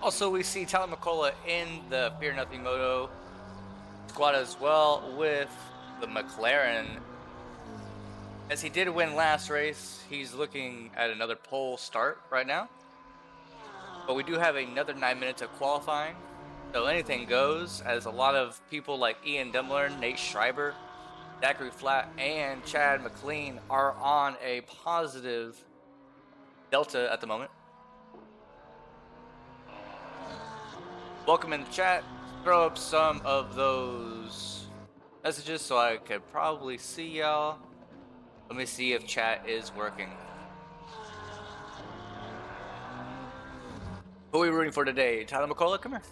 Also, we see Tyler McCullough in the Fear Nothing Moto squad as well with the McLaren. As he did win last race, he's looking at another pole start right now. But we do have another 9 minutes of qualifying, so anything goes, as a lot of people like Ian Demler, Nate Schreiber, Zachary Flatt, and Chad McLean are on a positive delta at the moment. Welcome in the chat. Throw up some of those messages so I could probably see y'all. Let me see if chat is working. Who are we rooting for today? Tyler McCullough, come here.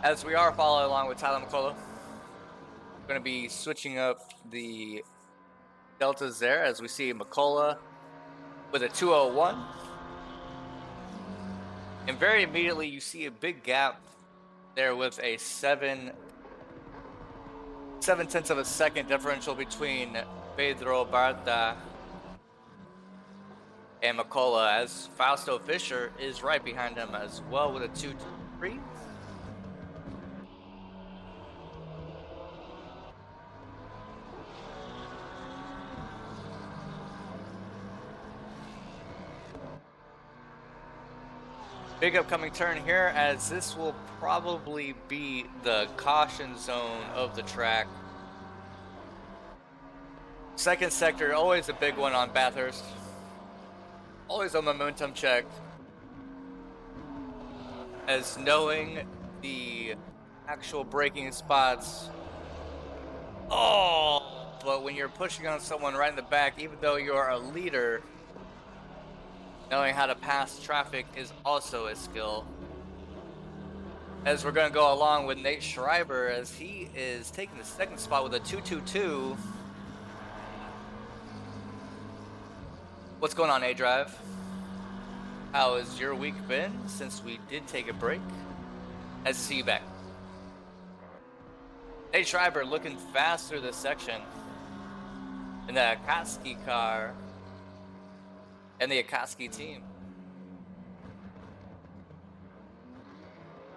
As we are following along with Tyler McCullough, we're going to be switching up the deltas there as we see McCullough with a 201. And very immediately you see a big gap there with a 7/10 of a second differential between Pedro Barta and McCullough, as Fausto Fischer is right behind him as well with a 2-3. Big upcoming turn here, as this will probably be the caution zone of the track. Second sector, always a big one on Bathurst. Always a momentum check, as knowing the actual braking spots. Oh, but when you're pushing on someone right in the back, even though you're a leader, knowing how to pass traffic is also a skill. As we're going to go along with Nate Schreiber, as he is taking the second spot with a 2-2-2. What's going on, A-Drive? How has your week been since we did take a break? Nice to see you back. Nate Schreiber looking fast through this section in the Akatsuki car and the Akatsuki team.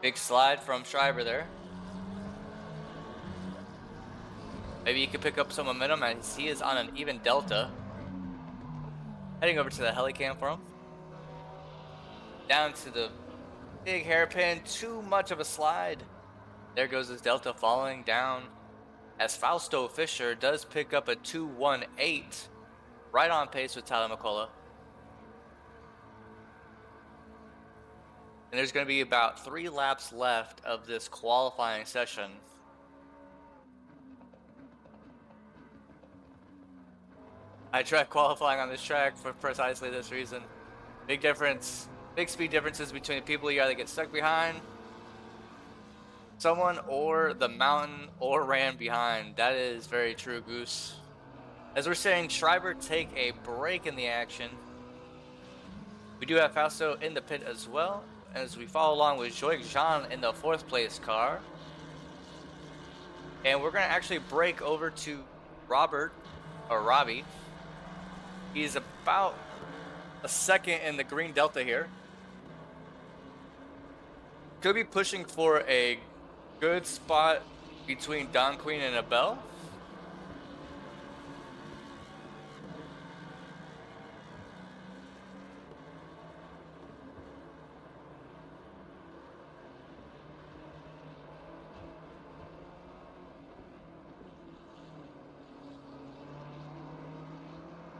Big slide from Schreiber there. Maybe he could pick up some momentum as he is on an even delta. Heading over to the helicam for him. Down to the big hairpin, too much of a slide. There goes his delta falling down, as Fausto Fischer does pick up a 2-1-8, right on pace with Tyler McCullough. And there's going to be about 3 laps left of this qualifying session. I tried qualifying on this track for precisely this reason. Big difference, big speed differences between the people you either get stuck behind someone or the mountain or ran behind. That is very true, Goose. As we're saying, Schreiber take a break in the action. We do have Fausto in the pit as well, as we follow along with Joik Jean in the 4th place car. And we're going to actually break over to Robbie. He's about a second in the green delta here. Could be pushing for a good spot between Don Queen and Abel.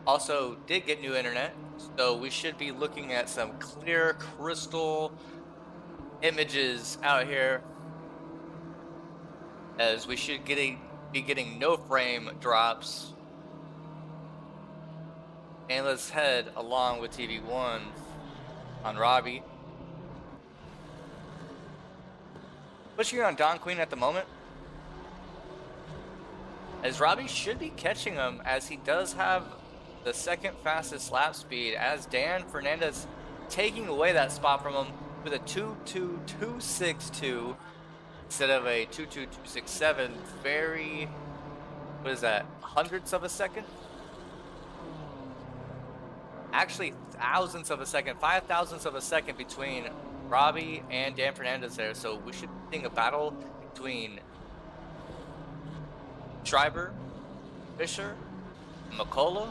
Also did get new internet, so we should be looking at some clear crystal images out here, as we should be getting no frame drops. And let's head along with TV1 on Robbie. Pushing on Don Queen at the moment, as Robbie should be catching him, as he does have the 2nd fastest lap speed, as Dan Fernandez taking away that spot from him with a 2.2262 instead of a 2.2267. Very, what is that, hundredths of a second? actually thousandths of a second, 5 thousandths of a second between Robbie and Dan Fernandez there. So we should be seeing a battle between Schreiber, Fisher, McCullough.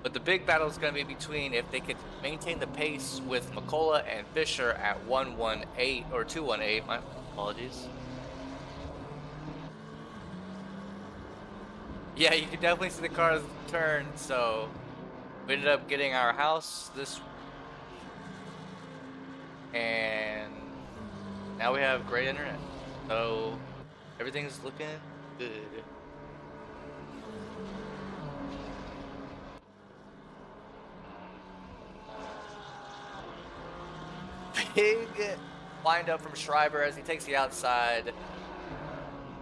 But the big battle is going to be between if they could maintain the pace with McCullough and Fisher at 118 or 218. My apologies. Yeah, you can definitely see the cars turn. So we ended up getting our house this, and now we have great internet. So everything's looking good. Big wind up from Schreiber as he takes the outside,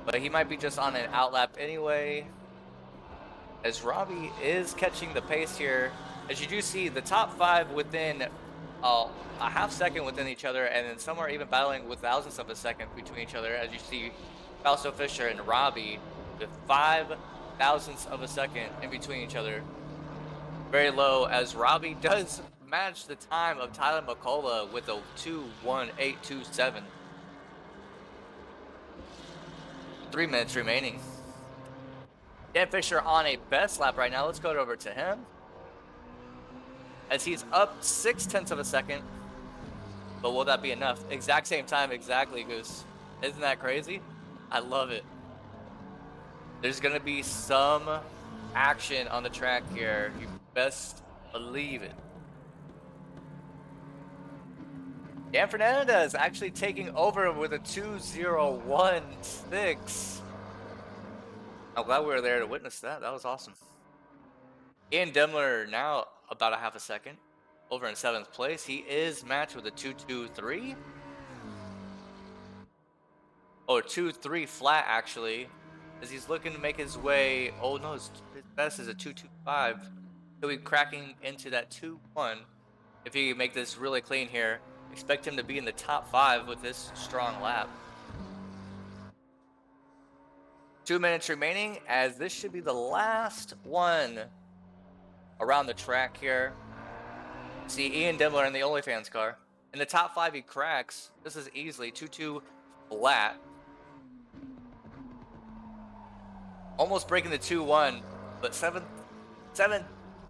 but he might be just on an outlap anyway, as Robbie is catching the pace here. As you do see, the top five within a half second within each other, and then some are even battling with thousandths of a second between each other, as you see Fausto Fisher and Robbie with 5 thousandths of a second in between each other. Very low, as Robbie does match the time of Tyler McCullough with a 2:18.27. 3 minutes remaining. Dan Fisher on a best lap right now. Let's go over to him, as he's up 0.6 of a second. But will that be enough? Exact same time, exactly, Goose. Isn't that crazy? I love it. There's gonna be some action on the track here. You best believe it. Dan Fernandez actually taking over with a 2:01.6. I'm glad we were there to witness that. That was awesome. Ian Demler now about a half a second over in 7th place. He is matched with a 2:23. Oh, 2:3 flat actually, as he's looking to make his way. Oh no, his best is a 2:25. He'll be cracking into that 2:1 if he can make this really clean here. Expect him to be in the top 5 with this strong lap. 2 minutes remaining, as this should be the last one around the track here. See Ian Demler in the OnlyFans car. In the top 5 he cracks. This is easily 2:2 flat. Almost breaking the 2:1, but 7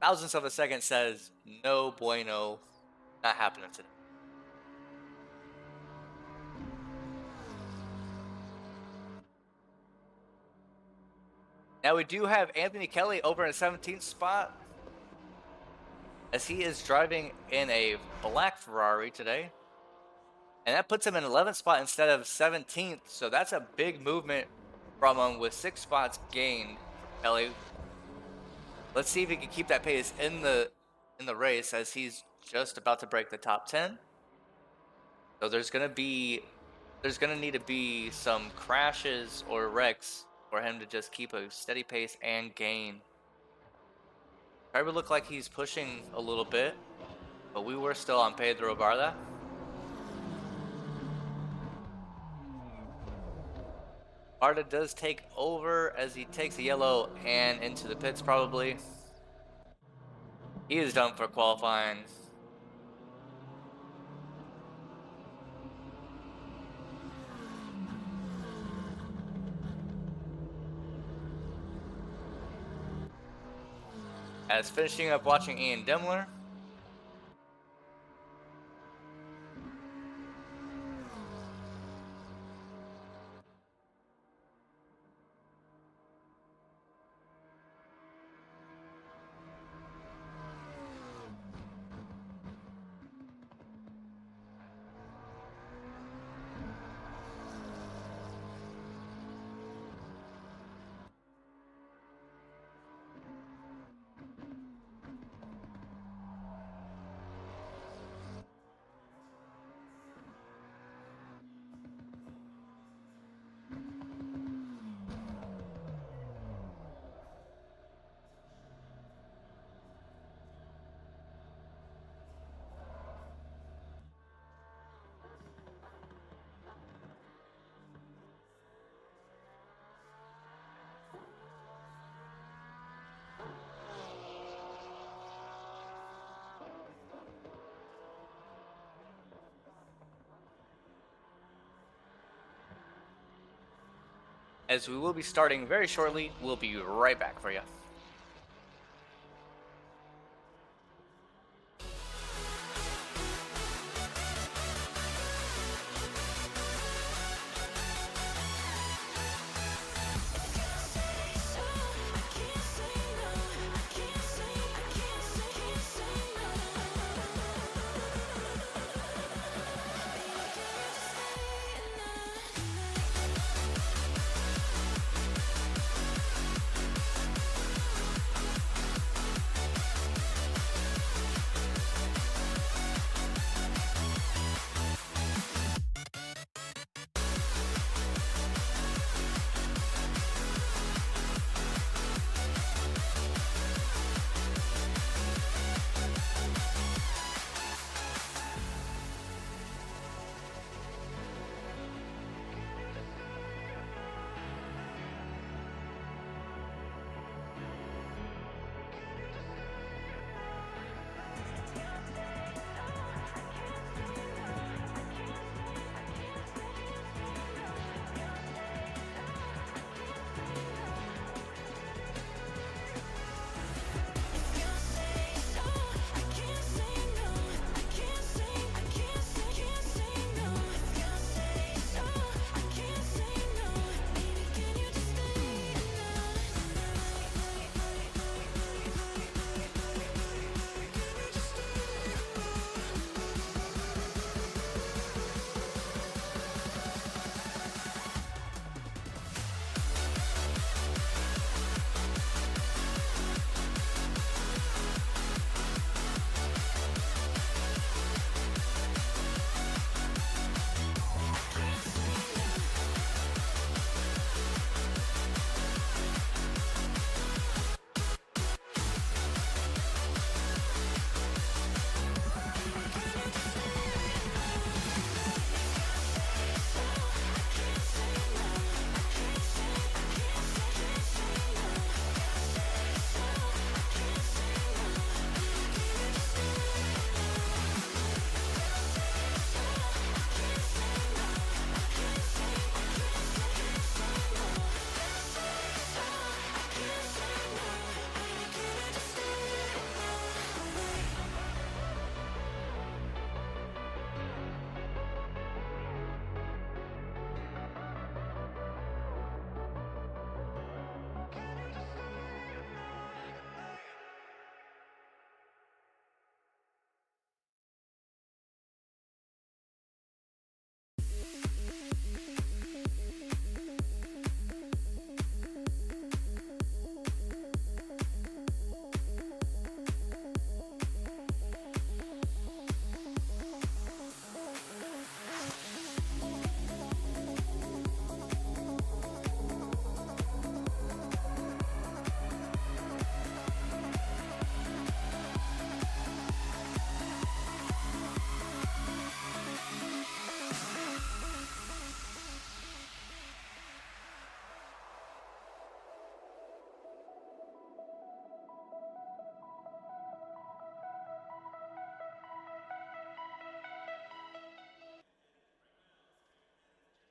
thousandths of a second says no bueno, not happening today. Now we do have Anthony Kelly over in 17th spot, as he is driving in a black Ferrari today, and that puts him in 11th spot instead of 17th. So that's a big movement from him, with 6 spots gained for Kelly. Let's see if he can keep that pace in the race, as he's just about to break the top 10. So there's gonna need to be some crashes or wrecks for him to just keep a steady pace and gain. Probably look like he's pushing a little bit, but we were still on Pedro Barda. Barda does take over as he takes a yellow and into the pits probably. He is done for qualifying. As finishing up watching Ian Demler. as we will be starting very shortly. We'll be right back for you.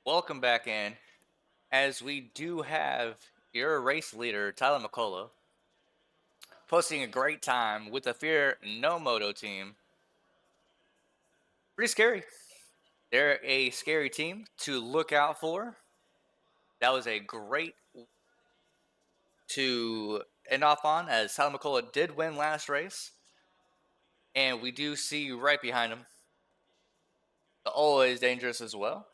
Welcome back in, as we do have your race leader, Tyler McCullough, posting a great time with the Fear No Moto team. Pretty scary. They're a scary team to look out for. That was a great to end off on, as Tyler McCullough did win last race. And we do see right behind him, the always dangerous as well,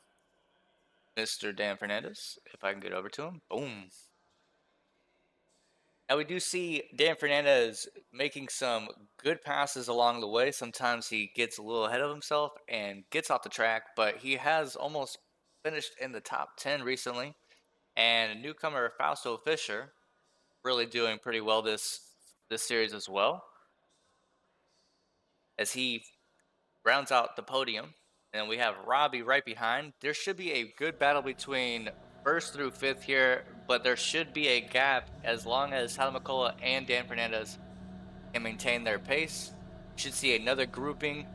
Mr. Dan Fernandez. If I can get over to him. Boom. Now we do see Dan Fernandez making some good passes along the way. Sometimes he gets a little ahead of himself and gets off the track, but he has almost finished in the top 10 recently. And newcomer Fausto Fischer really doing pretty well this series as well, as he rounds out the podium. And we have Robbie right behind. There should be a good battle between first through fifth here, but there should be a gap as long as Tyler McCullough and Dan Fernandez can maintain their pace. You should see another grouping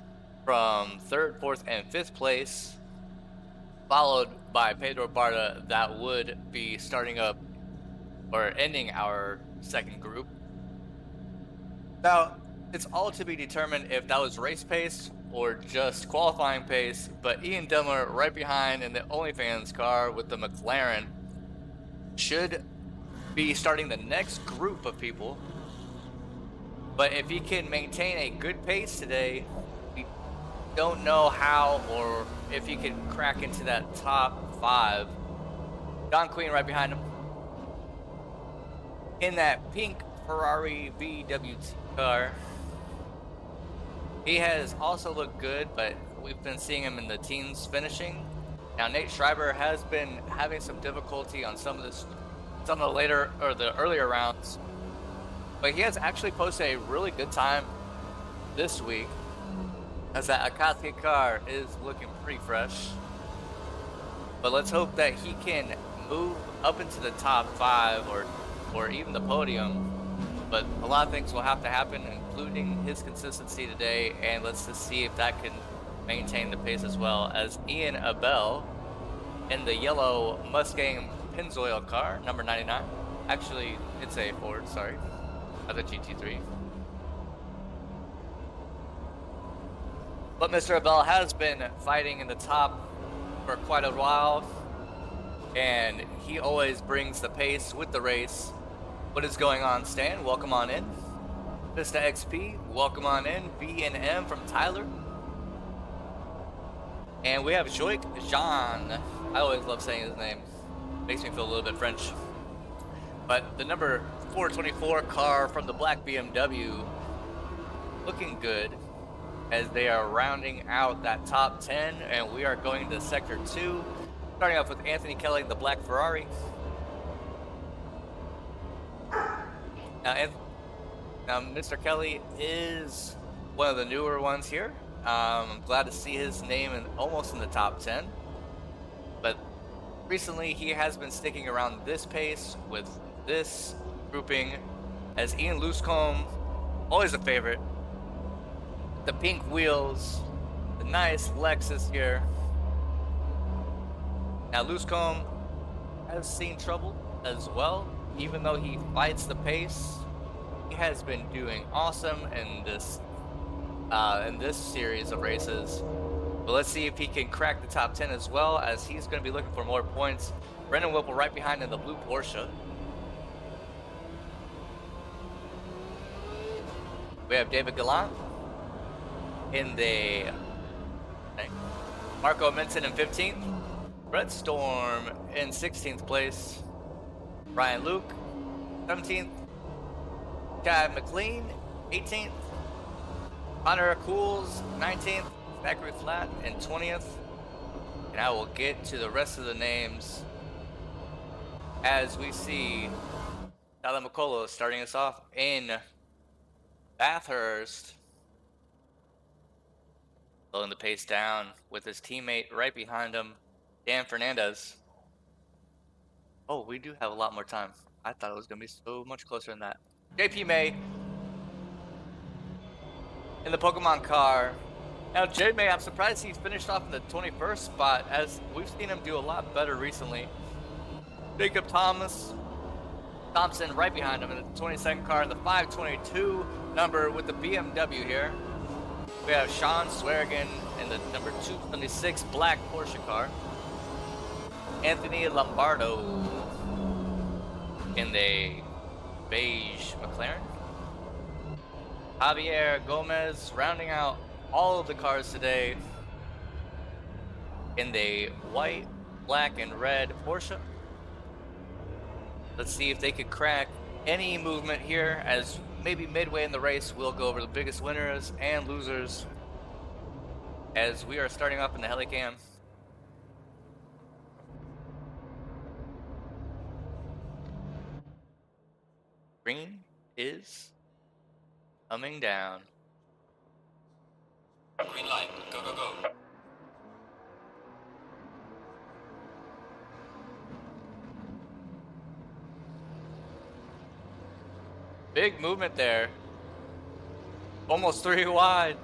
from third, fourth, and fifth place followed by Pedro Barta, that would be starting up or ending our second group. Now, it's all to be determined if that was race pace or just qualifying pace, but Ian Demler right behind in the OnlyFans car with the McLaren should be starting the next group of people. But if he can maintain a good pace today, we don't know how or if he can crack into that top 5. Don Queen right behind him in that pink Ferrari VWT car. He has also looked good, but we've been seeing him in the teens finishing. Now Nate Schreiber has been having some difficulty on some of the earlier rounds, but he has actually posted a really good time this week, as that Akatsuki car is looking pretty fresh. But let's hope that he can move up into the top 5 or even the podium. But a lot of things will have to happen, including his consistency today, and let's just see if that can maintain the pace as well, as Ian Abel in the yellow Mustang Pennzoil car, number 99. Actually, it's a Ford, sorry, of the GT3. But Mr. Abel has been fighting in the top for quite a while, and he always brings the pace with the race. What is going on, Stan? Welcome on in. Vista XP, welcome on in. B&M from Tyler. And we have Joik Jean. I always love saying his name. Makes me feel a little bit French. But the number 424 car from the black BMW looking good as they are rounding out that top 10, and we are going to sector 2, starting off with Anthony Kelly in the black Ferrari. Now, Mr. Kelly is one of the newer ones here. I'm glad to see his name almost in the top 10. But recently, he has been sticking around this pace with this grouping, as Ian Luscombe, always a favorite. The pink wheels, the nice Lexus here. Now, Luscombe has seen trouble as well. Even though he fights the pace, he has been doing awesome in this series of races. But let's see if he can crack the top 10 as well, as he's going to be looking for more points. Brendan Whipple right behind in the blue Porsche. We have David Gallant in the Marco Minton in 15th. Brett Storm in 16th place. Ryan Luke, 17th. Chad McLean, 18th. Connor Cools, 19th. Zachary Flat in 20th. And I will get to the rest of the names as we see Tyler McCullough starting us off in Bathurst. Slowing the pace down with his teammate right behind him, Dan Fernandez. Oh, we do have a lot more time. I thought it was going to be so much closer than that. JP May in the Pokemon car. Now, J May, I'm surprised he's finished off in the 21st spot, as we've seen him do a lot better recently. Jacob Thompson right behind him in the 22nd car in the 522 number with the BMW here. We have Sean Swearigan in the number 276 black Porsche car. Anthony Lombardo in the beige McLaren. Javier Gomez rounding out all of the cars today in the white, black, and red Porsche. Let's see if they could crack any movement here, as maybe midway in the race we'll go over the biggest winners and losers as we are starting off in the Helicam. Green is coming down. Green light, go, go, go. Big movement there. Almost 3 wide.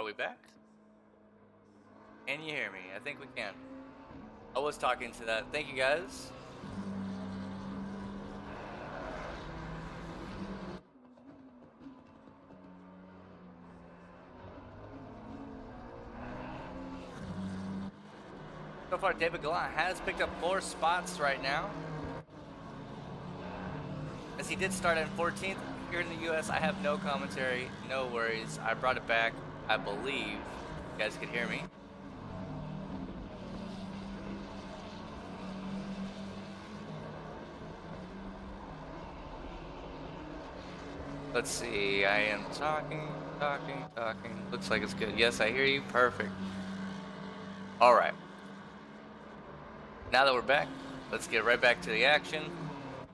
we back? Can you hear me? I think we can. I was talking to that. Thank you guys. So far, David Gallant has picked up 4 spots right now. As he did start in 14th here in the US, I have no commentary, no worries. I brought it back, I believe. You guys can hear me. Let's see, I am talking. Looks like it's good. Yes, I hear you. Perfect. All right. Now that we're back, let's get right back to the action.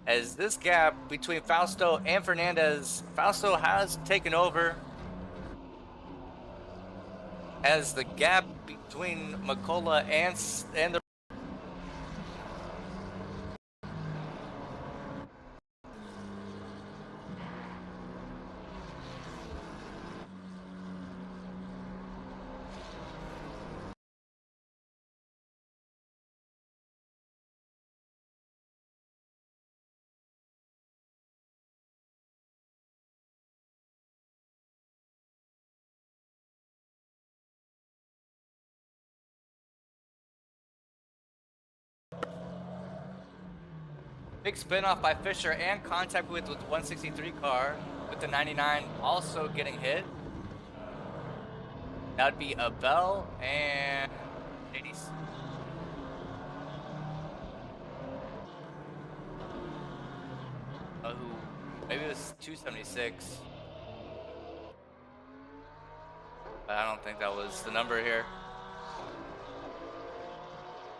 As this gap between Fausto and Fernandez, Fausto has taken over. As the gap between McCullough and the big spin off by Fisher and contact with 163 car with the 99 also getting hit. That would be Abel and 80s. Oh, maybe it was 276. But I don't think that was the number here.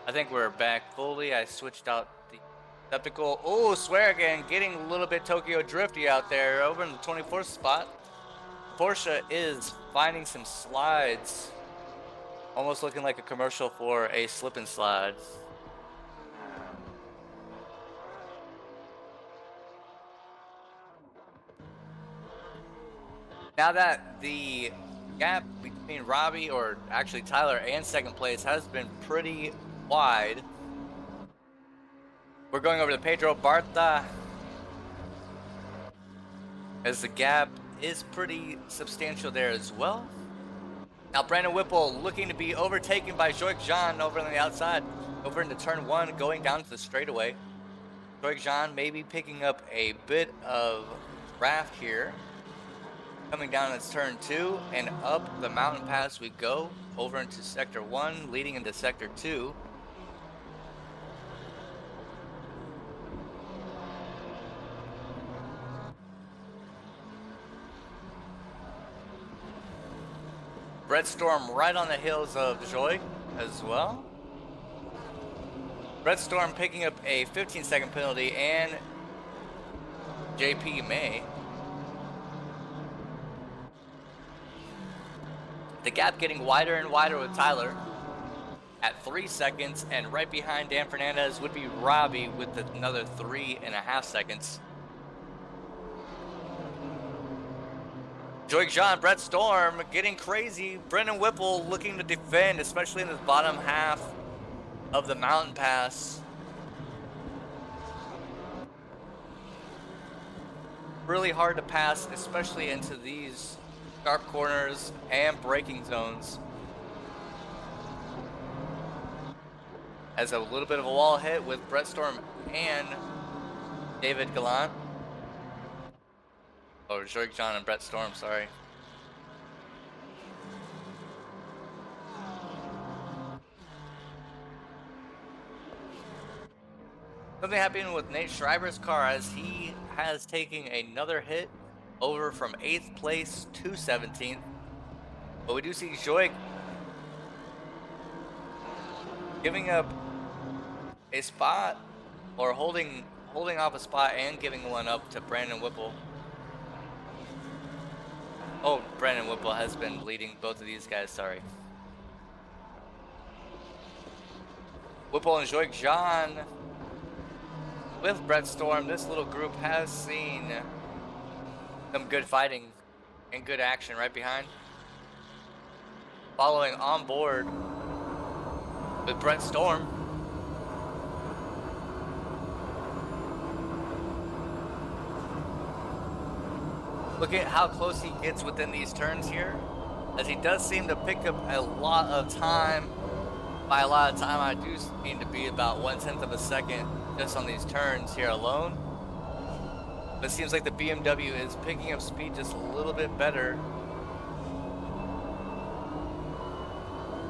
I think we're back fully. I switched out the receptacle. Oh, swear again, getting a little bit Tokyo drifty out there over in the 24th spot. Porsche is finding some slides. Almost looking like a commercial for a slip and slide. Now that the gap between Robbie, or actually Tyler, and second place has been pretty wide, we're going over to Pedro Barta, as the gap is pretty substantial there as well. Now Brandon Whipple looking to be overtaken by Joik Jean over on the outside, over into turn 1, going down to the straightaway. Joik Jean maybe picking up a bit of draft here. Coming down its turn 2 and up the mountain pass we go, over into sector 1, leading into sector 2. Red Storm right on the heels of Joy as well. Red Storm picking up a 15-second penalty, and JP May. The gap getting wider and wider with Tyler at 3 seconds, and right behind Dan Fernandez would be Robbie with another 3.5 seconds. Joik Jean, Brett Storm getting crazy. Brendan Whipple looking to defend, especially in the bottom half of the mountain pass. Really hard to pass, especially into these sharp corners and braking zones. As a little bit of a wall hit with Brett Storm and David Gallant. Oh, Joik Jean and Brett Storm, sorry. Something happening with Nate Schreiber's car, as he has taken another hit over from 8th place to 17th. But we do see Joik giving up a spot, or holding off a spot and giving one up to Brandon Whipple. Oh, Brandon Whipple has been leading both of these guys, sorry. Whipple and Joik Jean with Brett Storm. This little group has seen some good fighting and good action right behind. following on board with Brett Storm. Look at how close he gets within these turns here, as he does seem to pick up a lot of time. By a lot of time, I do mean to be about 1/10 of a second just on these turns here alone. But it seems like the BMW is picking up speed just a little bit better.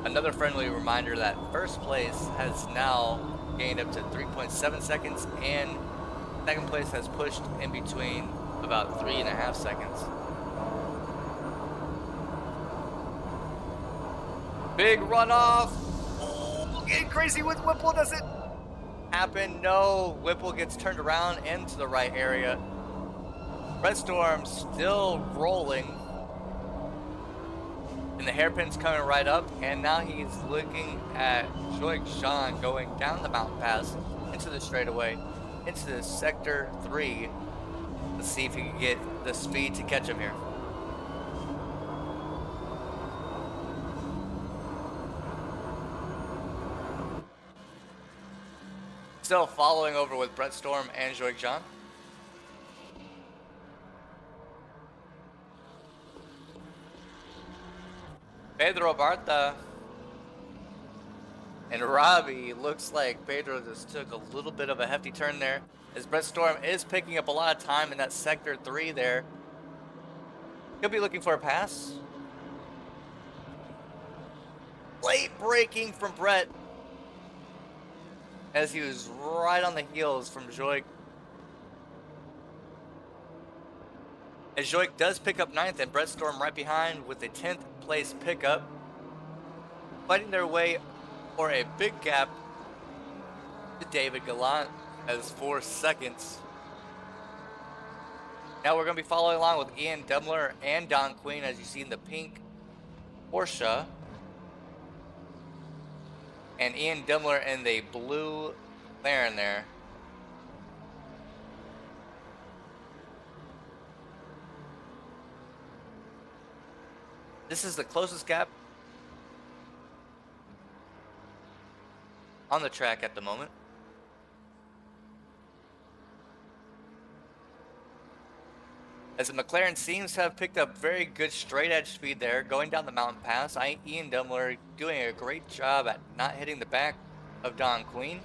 Another friendly reminder that first place has now gained up to 3.7 seconds, and second place has pushed in between about 3.5 seconds. Big runoff. Oh, getting crazy with Whipple. Does it happen? No. Whipple gets turned around into the right area. Red Storm still rolling. And the hairpin's coming right up. And now he's looking at Joik Jean going down the mountain pass into the straightaway, into the sector 3. Let's see if he can get the speed to catch him here. Still following over with Brett Storm and Joik Jean. Pedro Barta and Robbie. Looks like Pedro just took a little bit of a hefty turn there, as Brett Storm is picking up a lot of time in that sector 3 there. He'll be looking for a pass. Late braking from Brett, as he was right on the heels from Joik. As Joik does pick up 9th, and Brett Storm right behind with a 10th place pickup, fighting their way for a big gap to David Gallant as 4 seconds. Now we're going to be following along with Ian Demler and Don Queen, as you see in the pink Porsche, and Ian Demler in the blue McLaren there. This is the closest gap on the track at the moment. As the McLaren seems to have picked up very good straight edge speed there, going down the mountain pass. Ian Demler doing a great job at not hitting the back of Don Queen.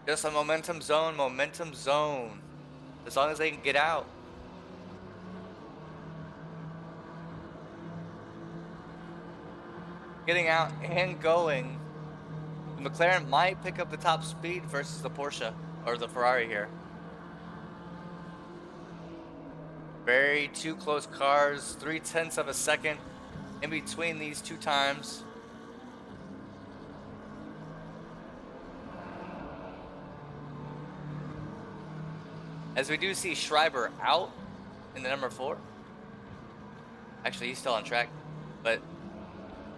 Just a momentum zone, as long as they can get out. Getting out and going. The McLaren might pick up the top speed versus the Porsche, or the Ferrari here. Very two close cars, 0.3 of a second in between these two times. As we do see Schreiber out in the number 4. Actually, he's still on track, but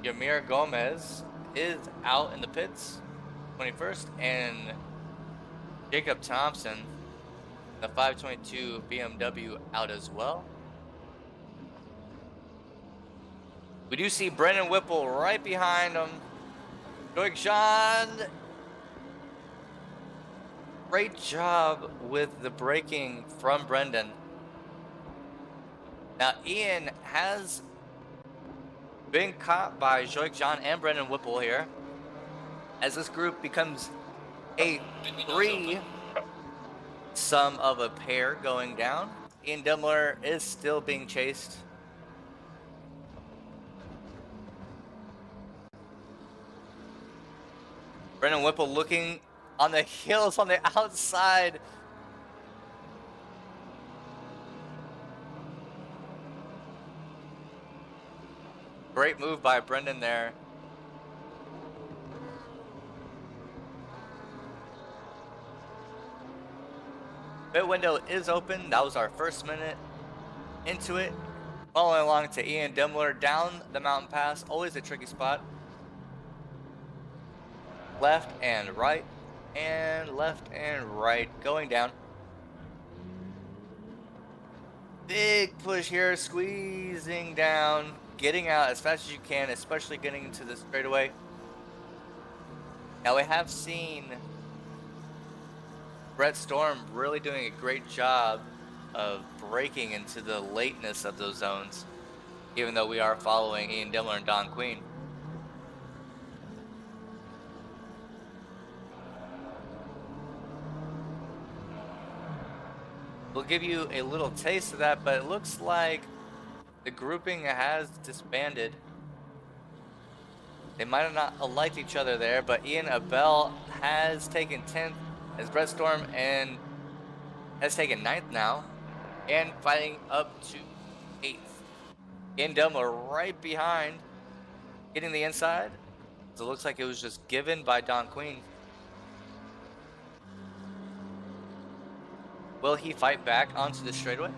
Yamir Gomez is out in the pits, 21st, and Jacob Thompson, the 522 BMW, out as well. We do see Brendan Whipple right behind him. Joik Jean, great job with the braking from Brendan. Now Ian has been caught by Joik Jean and Brendan Whipple here, as this group becomes a 3-sum of a pair going down. Ian Demler is still being chased. Brendan Whipple looking on the heels on the outside. Great move by Brendan there. Pit window is open. That was our first minute into it. Following along to Ian Demler down the mountain pass. Always a tricky spot. Left and right, and left and right, going down. Big push here, squeezing down, getting out as fast as you can, especially getting into the straightaway. Now we have seen Brett Storm really doing a great job of breaking into the lateness of those zones, even though we are following Ian Dimmler and Don Queen. We'll give you a little taste of that, but it looks like the grouping has disbanded. They might have not liked each other there, but Ian Abel has taken 10th as Brett Storm and has taken 9th now and fighting up to 8th. Ian Dimmler right behind, getting the inside. So it looks like it was just given by Don Queen. Will he fight back onto the straightaway?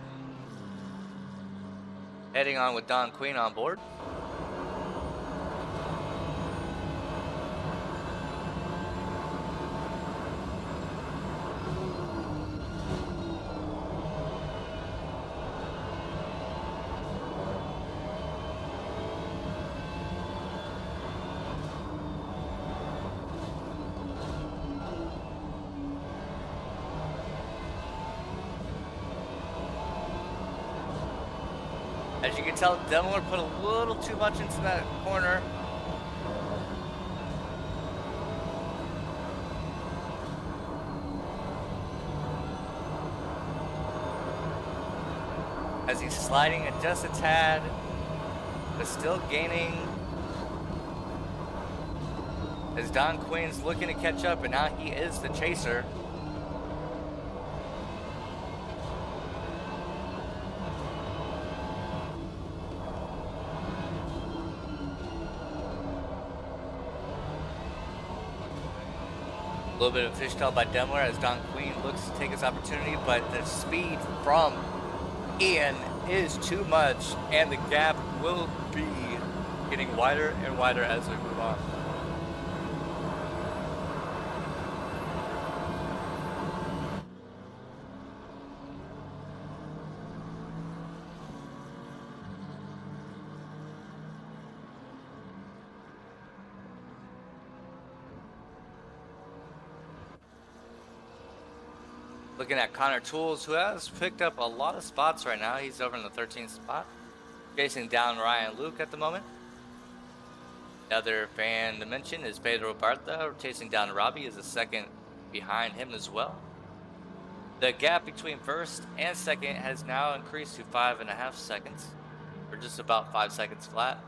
Heading on with Don Queen on board. As you can tell, Dimmler put a little too much into that corner. As he's sliding it just a tad, but still gaining. As Don Queen's looking to catch up, and now he is the chaser. A little bit of fishtail by Dimmler as Don Queen looks to take his opportunity, but the speed from Ian is too much, and the gap will be getting wider and wider as we move on. Looking at Connor Tools, who has picked up a lot of spots right now. He's over in the 13th spot, chasing down Ryan Luke at the moment. Another fan to mention is Pedro Bartha, chasing down Robbie, is a second behind him as well. The gap between first and second has now increased to 5.5 seconds, or just about 5 seconds flat.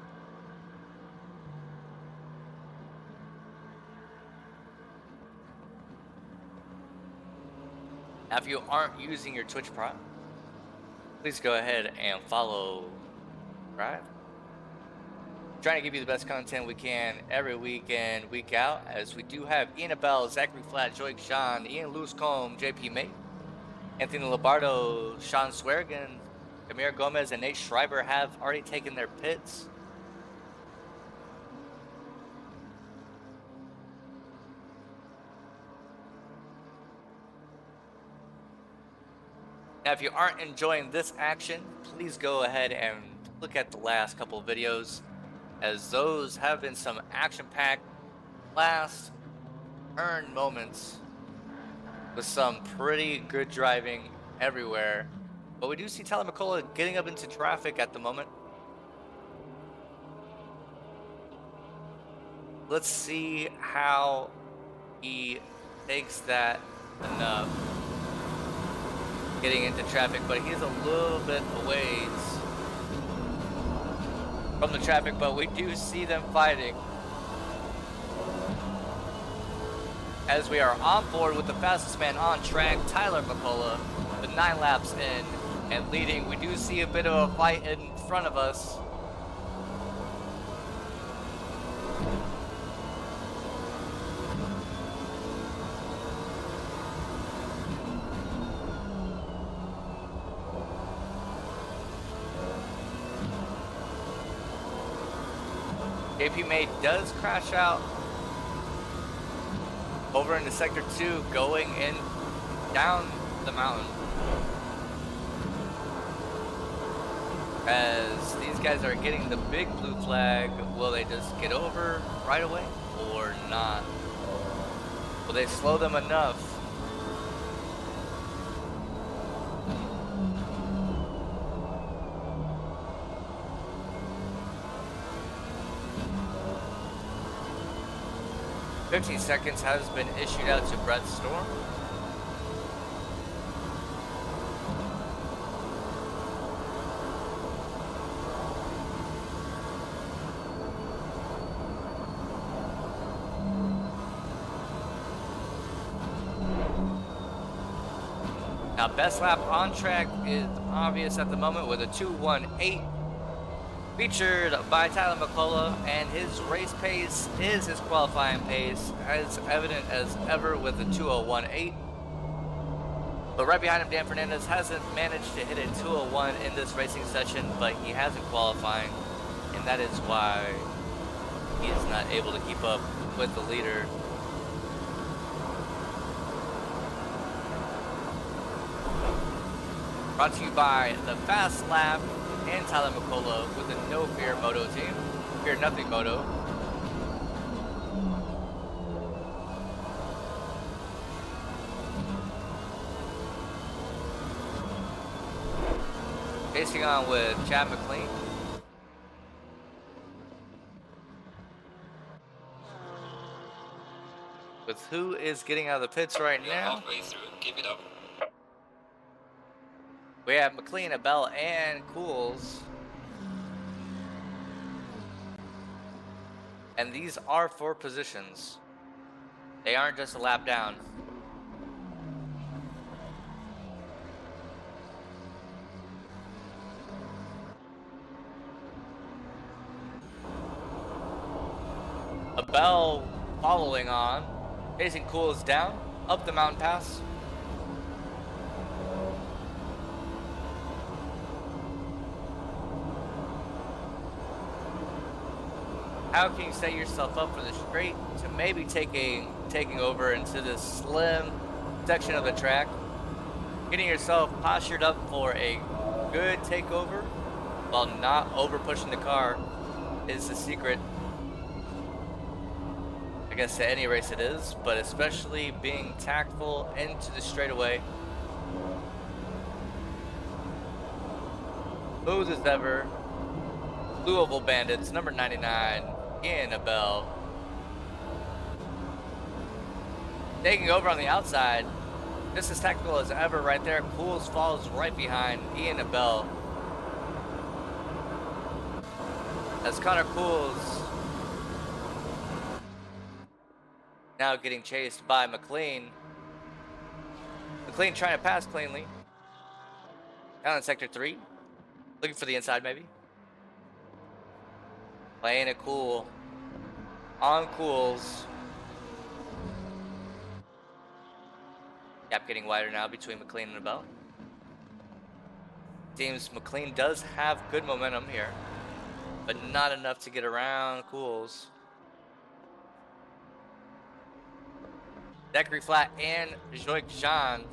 Now, if you aren't using your Twitch Prime, please go ahead and follow, right? Trying to give you the best content we can every week in, week out, as we do have Ian Abel, Zachary Flat, Joey Sean, Ian Luscombe, JP May, Anthony Lombardo, Sean Sweargan, Kamir Gomez, and Nate Schreiber have already taken their pits. Now, if you aren't enjoying this action, please go ahead and look at the last couple of videos, as those have been some action-packed last turn moments with some pretty good driving everywhere. But we do see Tyler McCullough getting up into traffic at the moment. Let's see how he takes that enough. Getting into traffic, but he's a little bit a ways from the traffic, but we do see them fighting. As we are on board with the fastest man on track, Tyler McCullough, with 9 laps in and leading. We do see a bit of a fight in front of us. JP May does crash out over into sector 2, going in down the mountain. As these guys are getting the big blue flag, will they just get over right away or not? Will they slow them enough? "15 seconds has been issued out to Brett Storm. Now, best lap on track is obvious at the moment with a 2:18, featured by Tyler McCullough, and his race pace is his qualifying pace, as evident as ever with a 2:18. But right behind him, Dan Fernandez hasn't managed to hit a 2:01 in this racing session, but he hasn't qualifying, and that is why he is not able to keep up with the leader. Brought to you by the Fast Lap and Tyler McCullough with the No Fear Moto team. Fear Nothing Moto. Facing on with Chad McLean. With who is getting out of the pits right You're now? halfway through. Keep it up. We have McLean, Abel, and Cools. And these are for positions. They aren't just a lap down. Abel following on. Facing Cools down, up the mountain pass. How can you set yourself up for the straight to maybe taking over into this slim section of the track? Getting yourself postured up for a good takeover while not over pushing the car is the secret. I guess to any race it is, but especially being tactful into the straightaway. Smooth as ever. Louisville Bandits, number 99. Ian Abel. Taking over on the outside. Just as tactical as ever right there. Cools falls right behind Ian Abel. As Connor Cools now getting chased by McLean. McLean trying to pass cleanly. Down in sector 3. Looking for the inside maybe. Playing it cool. On Cools. Gap getting wider now between McLean and Abel. Seems McLean does have good momentum here, but not enough to get around Cools. Zachary Flat and Joik Jean.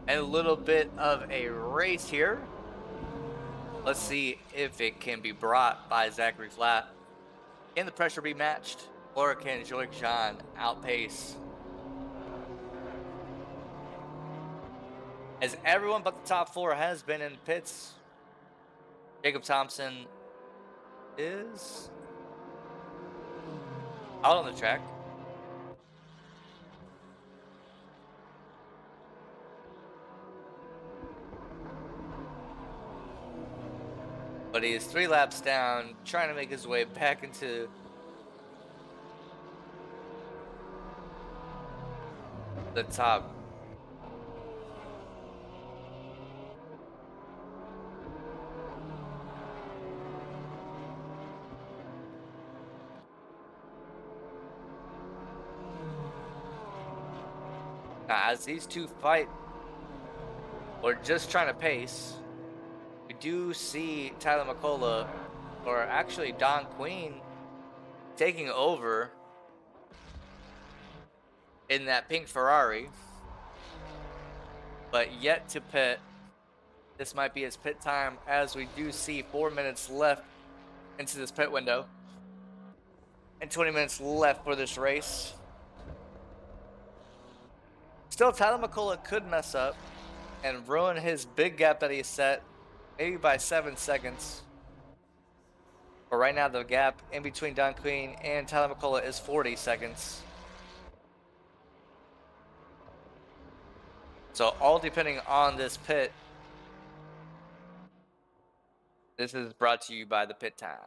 And a little bit of a race here. Let's see if it can be brought by Zachary Flat. Can the pressure be matched? Or can Joik Jean outpace? As everyone but the top 4 has been in pits, Jacob Thompson is out on the track. But he is 3 laps down, trying to make his way back into the top. Now, as these two fight, or just trying to pace, we do see Tyler McCullough, or actually Don Queen, taking over in that pink Ferrari, but yet to pit this might be his pit time, as we do see 4 minutes left into this pit window and 20 minutes left for this race. Still, Tyler McCullough could mess up and ruin his big gap that he set, maybe by 7 seconds. But right now, the gap in between Don Queen and Tyler McCullough is 40 seconds. So all depending on this pit. This is brought to you by the Pit Time.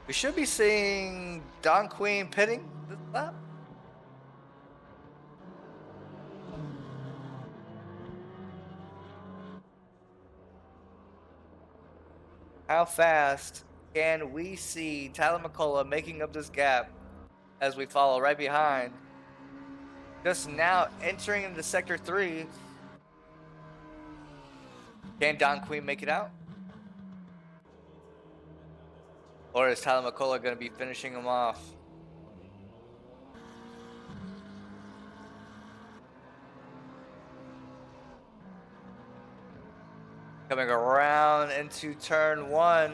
We should be seeing Don Queen pitting this lap. How fast can we see Tyler McCullough making up this gap as we follow right behind? Just now entering into Sector 3. Can Don Queen make it out? Or is Tyler McCullough going to be finishing him off? Coming around into turn 1.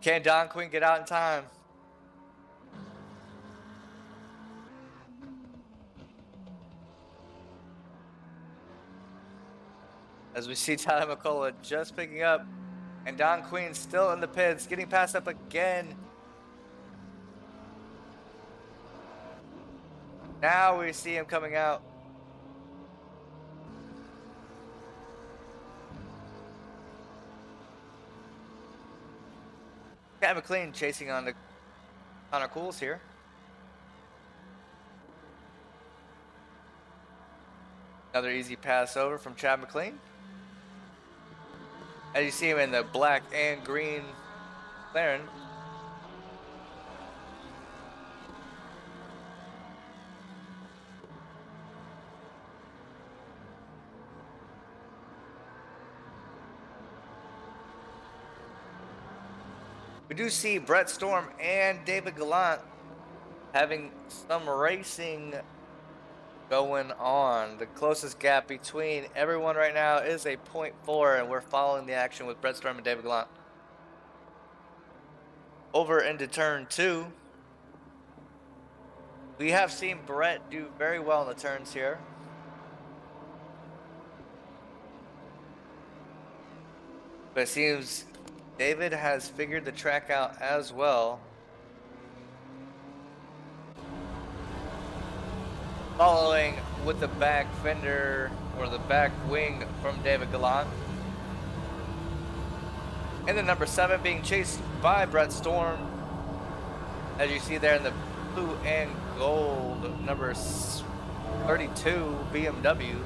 Can Don Queen get out in time? As we see Tyler McCullough just picking up, and Don Queen still in the pits, getting passed up again. Now we see him coming out. Chad McLean chasing on the Connor Cools here. Another easy pass over from Chad McLean. As you see him in the black and green McLaren. We do see Brett Storm and David Gallant having some racing going on. The closest gap between everyone right now is a 0.4, and we're following the action with Brett Storm and David Gallant. Over into turn 2. We have seen Brett do very well in the turns here. But it seems David has figured the track out as well. Following with the back fender or the back wing from David Gallant. And the number 7 being chased by Brett Storm. As you see there in the blue and gold, number 32 BMW.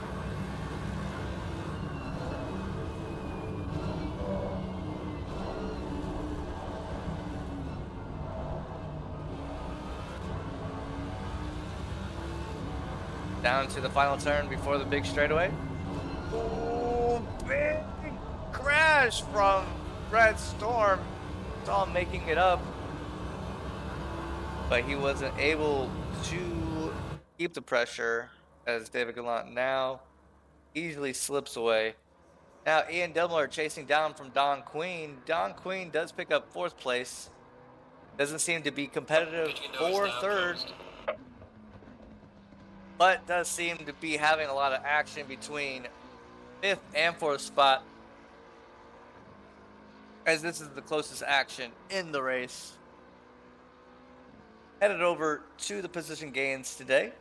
Down to the final turn before the big straightaway. Oh, big crash from Brett Storm. Saw him making it up, but he wasn't able to keep the pressure as David Gallant now easily slips away. Now Ian Dillmore chasing down from Don Queen. Don Queen does pick up 4th place. Doesn't seem to be competitive for 3rd. But does seem to be having a lot of action between 5th and 4th spot, as this is the closest action in the race. Headed over to the position gains today.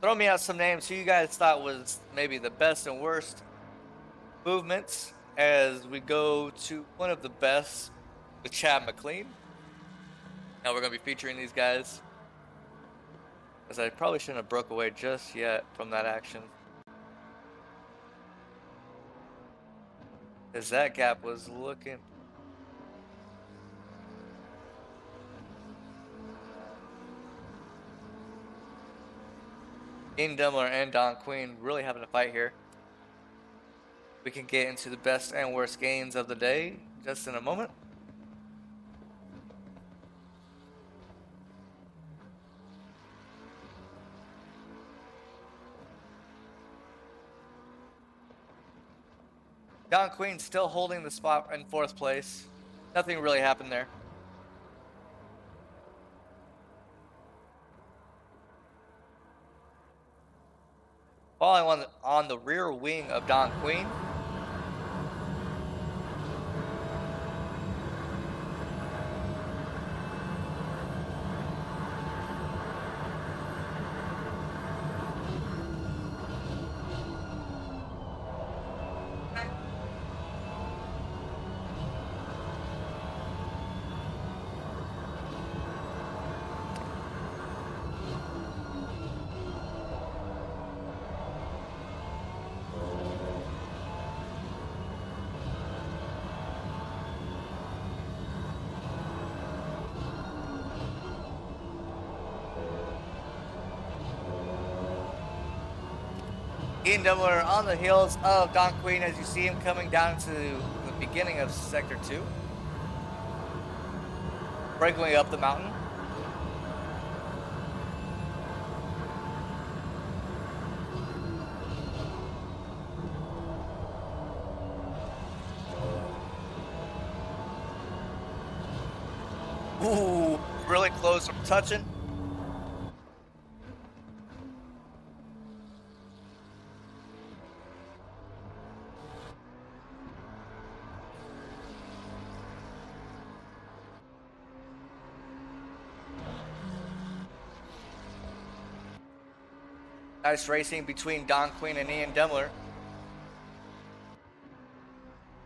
Throw me out some names who you guys thought was maybe the best and worst movements as we go to one of the best with Chad McLean. Now we're going to be featuring these guys, as I probably shouldn't have broke away just yet from that action, as that gap was looking. Ian Demler and Don Queen really having a fight here. We can get into the best and worst gains of the day just in a moment. Don Queen still holding the spot in 4th place. Nothing really happened there. Following on the rear wing of Don Queen. Ian Demler on the heels of Don Queen as you see him coming down to the beginning of Sector 2. Breaking up the mountain. Ooh, really close from touching. Nice racing between Don Queen and Ian Demler.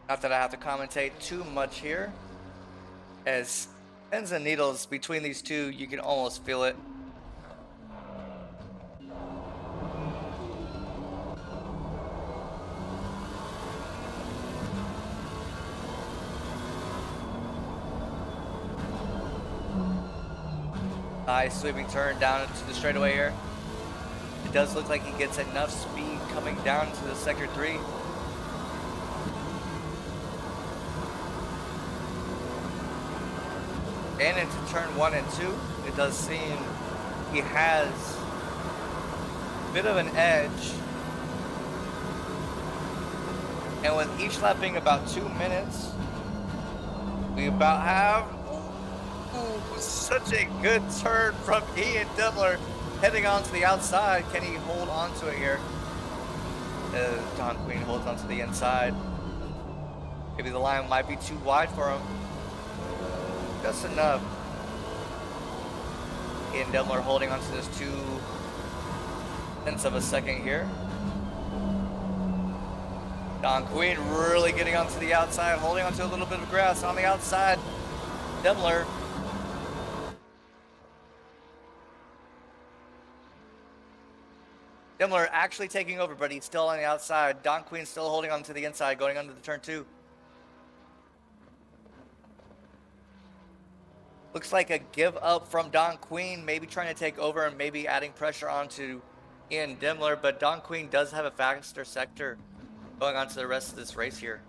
Not that I have to commentate too much here. As pins and needles between these two, you can almost feel it. Nice sweeping turn down into the straightaway here. It does look like he gets enough speed coming down to the Sector 3. And into turn 1 and 2, it does seem he has a bit of an edge. And with each lap being about 2 minutes, we about have such a good turn from Ian Demler heading onto the outside. Can he hold on to it here? Don Queen holds onto the inside. Maybe the line might be too wide for him. Just enough. Ian Demler holding onto this 2/10 of a second here. Don Queen really getting onto the outside, holding onto a little bit of grass on the outside. Demler. Demler actually taking over, but he's still on the outside. Don Queen still holding on to the inside, going under the turn 2. Looks like a give up from Don Queen, maybe trying to take over and maybe adding pressure onto Ian Demler, but Don Queen does have a faster sector going on to the rest of this race here.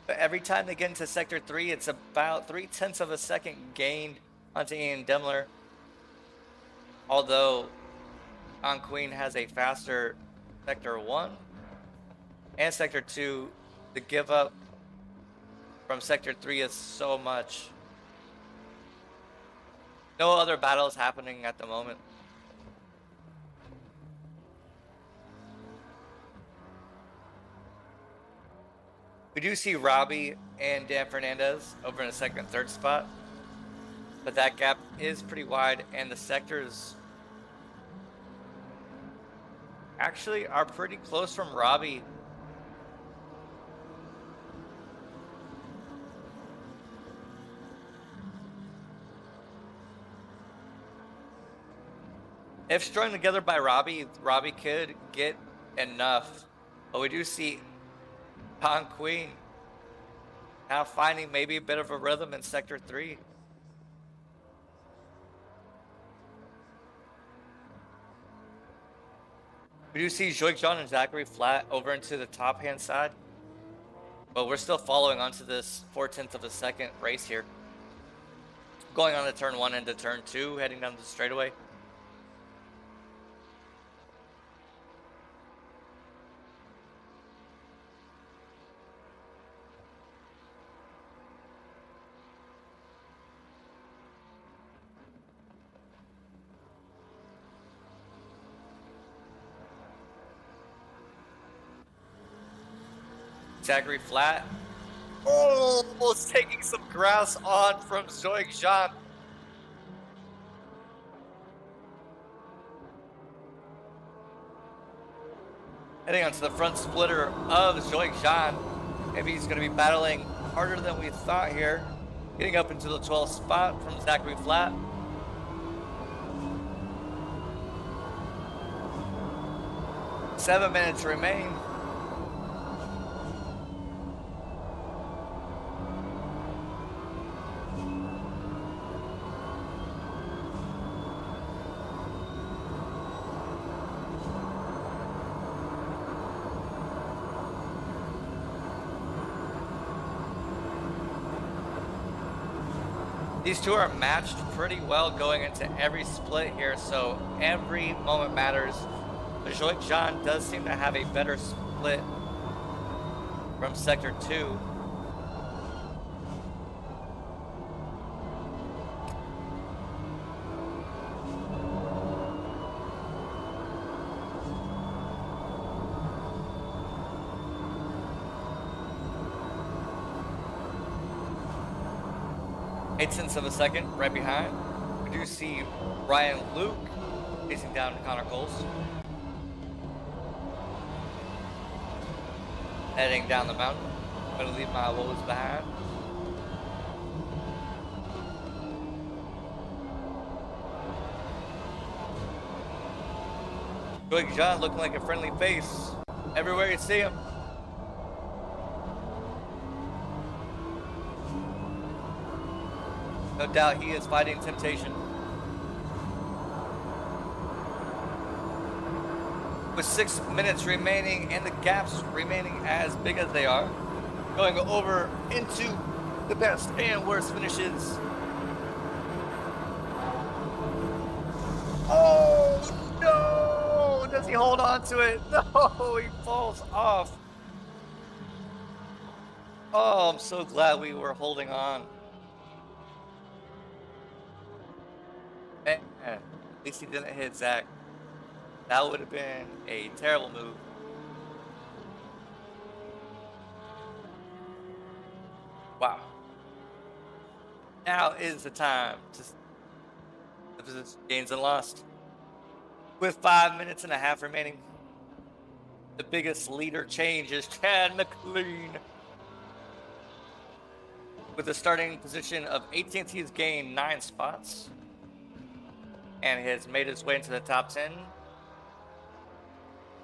But every time they get into Sector 3, it's about 0.3 of a second gained onto Ian Demler. Although Don Queen has a faster Sector 1 and Sector 2, the give up from Sector 3 is so much. No other battles happening at the moment. We do see Robbie and Dan Fernandez over in the 2nd and 3rd spot, but that gap is pretty wide, and the sectors actually are pretty close from Robbie. If strung together by Robbie could get enough. But we do see Pong Queen now finding maybe a bit of a rhythm in Sector 3. We do see Joik John and Zachary flat over into the top hand side. But we're still following onto this 4/10 of a second race here. Going on to turn 1 into turn 2, heading down the straightaway. Zachary flat. Oh, almost taking some grass on from Joik Jean. Heading onto the front splitter of Joik Jean. Maybe he's going to be battling harder than we thought here. Getting up into the 12th spot from Zachary flat. Seven minutes remain. These two are matched pretty well going into every split here, so every moment matters. But Joik Jean does seem to have a better split from Sector 2. Eight-tenths of a second right behind. We do see Ryan Luke chasing down Connor Coles. Heading down the mountain. I'm going to leave my woes behind. Joik Jean looking like a friendly face everywhere you see him. No doubt he is fighting temptation. With 6 minutes remaining and the gaps remaining as big as they are, going over into the best and worst finishes. Oh no! Does he hold on to it? No, he falls off. Oh, I'm so glad we were holding on. At least he didn't hit Zach. That would have been a terrible move. Wow. Now is the time to the gains and lost. With 5 minutes and a half remaining, the biggest leader change is Chad McLean. With a starting position of 18th, he's gained 9 spots. And has made his way into the top 10.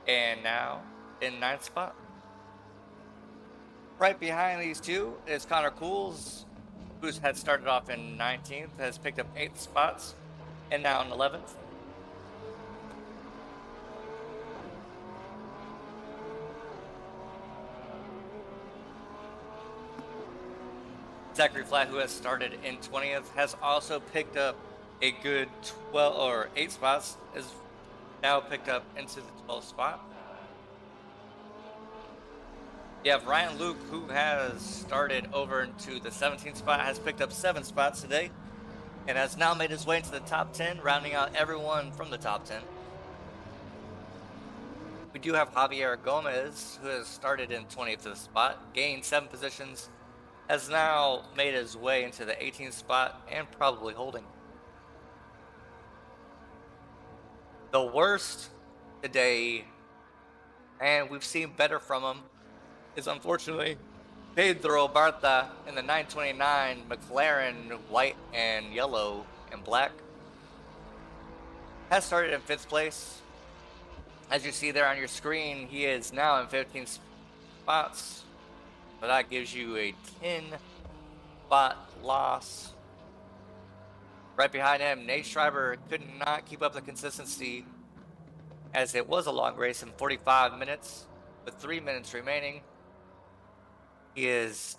And now in 9th spot. Right behind these two is Connor Coles, who had started off in 19th, has picked up 8 spots, and now in 11th. Zachary Flat, who has started in 20th, has also picked up a good 12 or 8 spots, is now picked up into the 12th spot. You have Ryan Luke, who has started over into the 17th spot, has picked up 7 spots today, and has now made his way into the top 10, rounding out everyone from the top 10. We do have Javier Gomez, who has started in 20th spot, gained 7 positions, has now made his way into the 18th spot, and probably holding. The worst today, and we've seen better from him, is unfortunately Pedro Barta in the 929 McLaren white and yellow and black. has started in 5th place. As you see there on your screen, he is now in 15 spots. So that gives you a 10 spot loss. Right behind him, Nate Schreiber could not keep up the consistency as it was a long race in 45 minutes with 3 minutes remaining. He is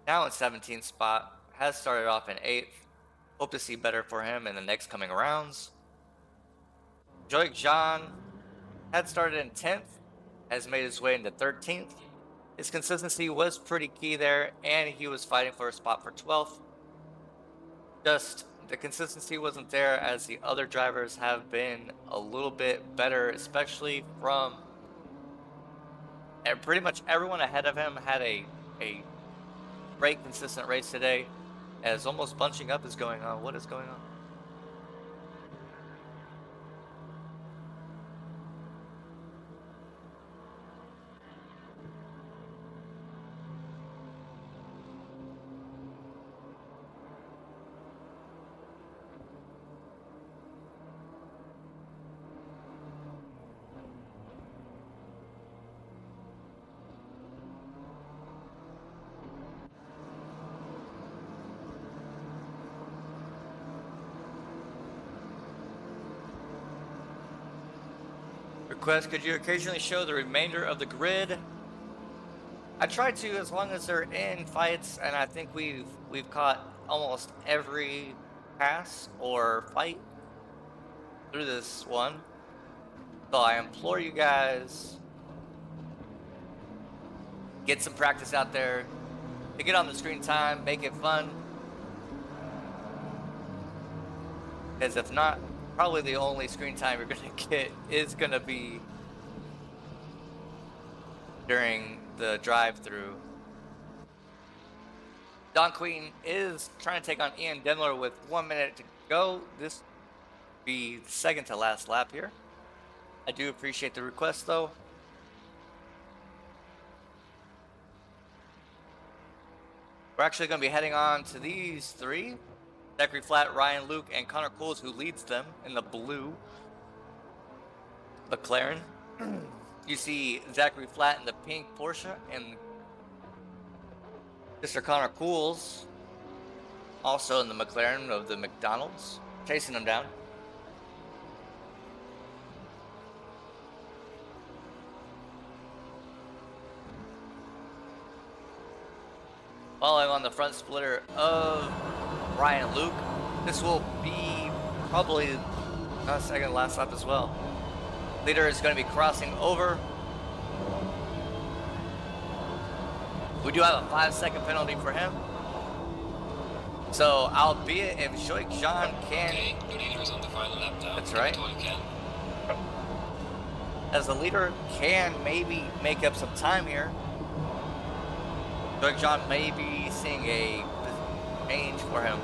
now in 17th spot, has started off in 8th. Hope to see better for him in the next coming rounds. Joik Jean had started in 10th, has made his way into 13th. His consistency was pretty key there, and he was fighting for a spot for 12th. Just the consistency wasn't there as the other drivers have been a little bit better, especially from pretty much everyone ahead of him had a great consistent race today, as almost bunching up is going on. What is going on? Request, could you occasionally show the remainder of the grid? I try to, as long as they're in fights, and I think we've caught almost every pass or fight through this one. So I implore you guys, get some practice out there, to get on the screen time, make it fun. Because if not, probably the only screen time you're going to get is going to be during the drive-through. Don Queen is trying to take on Ian Denler with 1 minute to go. This will be the second to last lap here. I do appreciate the request, though. We're actually going to be heading on to these three. Zachary Flatt, Ryan Luke, and Connor Coles, who leads them in the blue McLaren. You see Zachary Flatt in the pink Porsche, and Mr. Connor Coles also in the McLaren of the McDonald's, chasing them down. Following on the front splitter of Ryan Luke, this will be probably second to last lap as well. Leader is going to be crossing over. We do have a 5-second penalty for him. So, albeit if Joik Jean can... Okay, the leader is on the final lap now. That's right. As the leader can maybe make up some time here. Joik Jean may be seeing a change for him.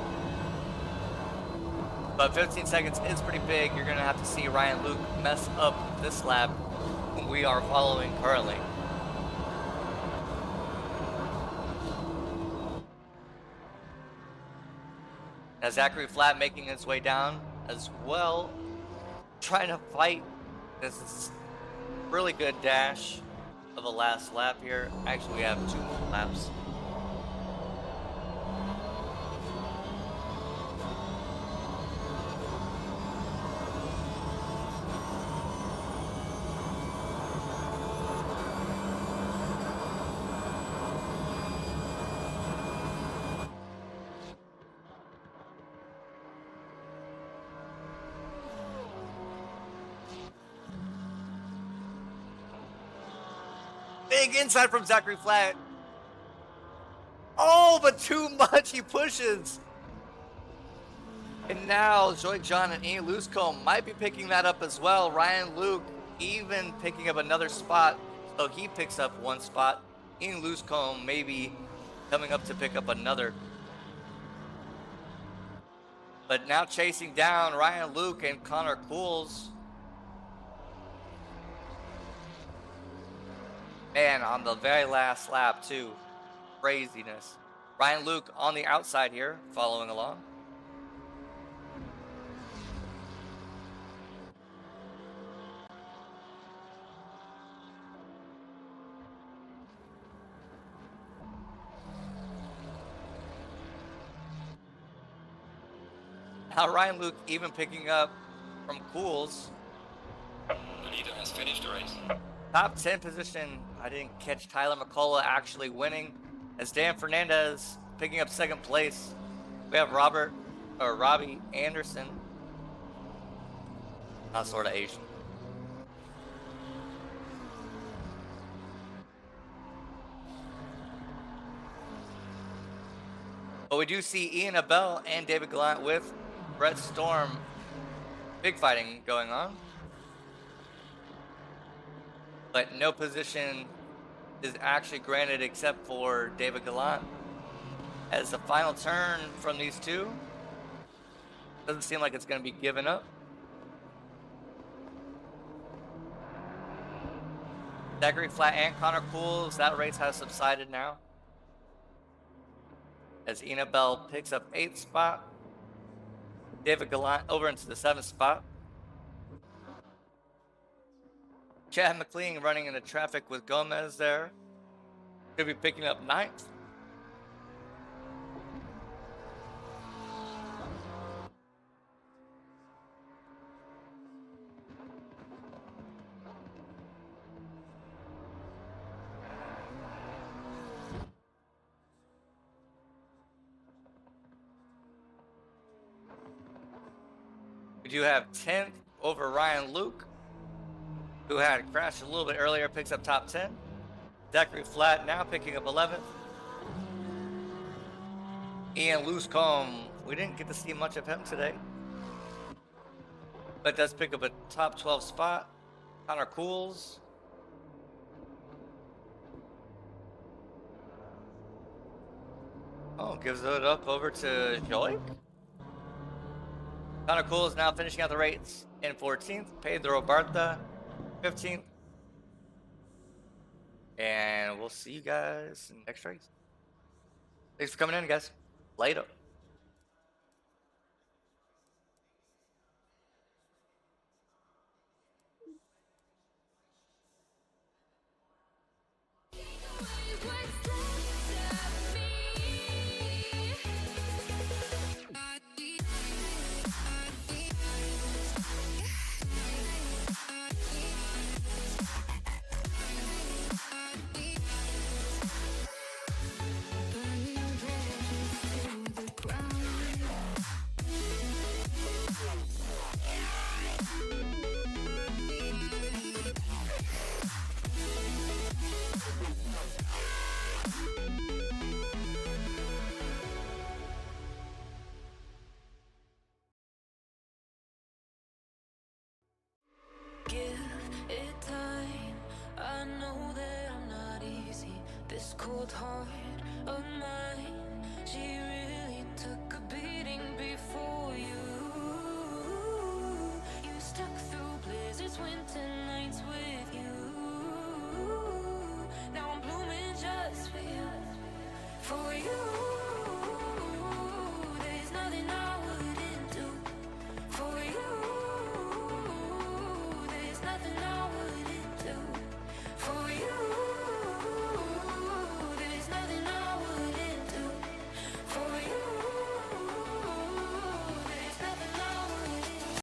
But 15 seconds is pretty big. You're going to have to see Ryan Luke mess up this lap, whom we are following currently. Now Zachary Flatt making his way down as well, trying to fight this really good dash of the last lap here. Actually, we have 2 more laps. Big inside from Zachary Flatt. Oh, but too much. He pushes. And now Joik Jean and Ian Luscombe might be picking that up as well. Ryan Luke even picking up another spot. So he picks up 1 spot. Ian Luscombe maybe coming up to pick up another. But now chasing down Ryan Luke and Connor Coles. Man, on the very last lap, too. Craziness. Ryan Luke on the outside here, following along. Now Ryan Luke even picking up from Cools. The leader has finished the race. Top 10 position. I didn't catch Tyler McCullough actually winning. As Dan Fernandez picking up second place. We have Robbie Anderson. Not sort of Asian. But we do see Ian Abel and David Gallant with Brett Storm. Big fighting going on. But no position is actually granted except for David Gallant. As the final turn from these two, doesn't seem like it's going to be given up. Zachary Flat and Connor Cools, that race has subsided now. As Ian Abel picks up 8th spot. David Gallant over into the 7th spot. Chad McLean running into traffic with Gomez there. Could be picking up 9th. We do have 10th over Ryan Luke, who had crashed a little bit earlier, picks up top 10. Zachary Flat now picking up 11th. Ian Loosecombe, we didn't get to see much of him today, but does pick up a top 12 spot. Connor Cools. Oh, gives it up over to Joy. Connor Cools now finishing out the race in 14th. Pedro Barta, 15th. And we'll see you guys in the next race. Thanks for coming in, guys. Later. Give it time. I know that I'm not easy. This cold heart of mine, she really took a beating before you. You stuck through blizzards, winter nights with you. Now I'm blooming just for you. For you. There's nothing I would